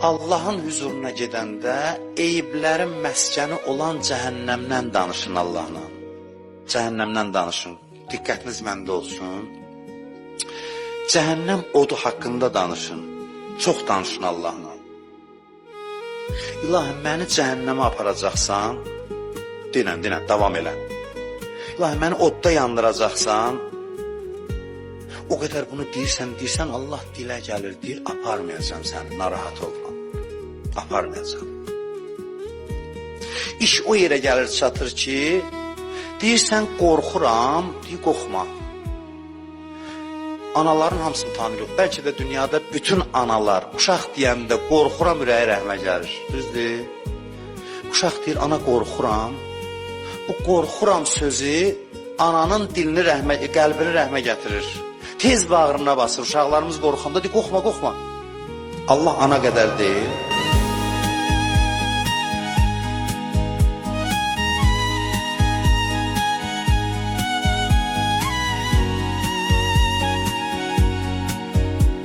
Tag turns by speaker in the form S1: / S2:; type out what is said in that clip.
S1: Allahın huzuruna gedəndə eyiblərin məskəni olan cəhənnəmdən danışın Allahla. Cəhənnəmdən danışın. Diqqətiniz məndə olsun. Cəhənnəm odu haqqında danışın. Çox danışın Allahla. İlahi, məni cəhənnəmə aparacaqsan, dinən, davam elə. İlahi, məni odda yandıracaqsan, o qədər bunu deyirsən, Allah dilə gəlir, deyir, aparmayacam səni, narahat olma. Aparmayacam. İş o yerə gəlir, çatır ki, deyirsən, qorxuram, deyir, qorxma. Anaların hamısını tanıyırıq. Bəlkə də dünyada bütün analar uşaq deyəndə qorxuram, ürəyi rəhmə gəlir. Düzdür? Uşaq deyir, ana qorxuram. Bu qorxuram sözü ananın dilini qəlbini rəhmə gətirir. Tez bağrına basır. Uşaqlarımız qorxanda deyir, qorxma. Allah ana qədər deyil.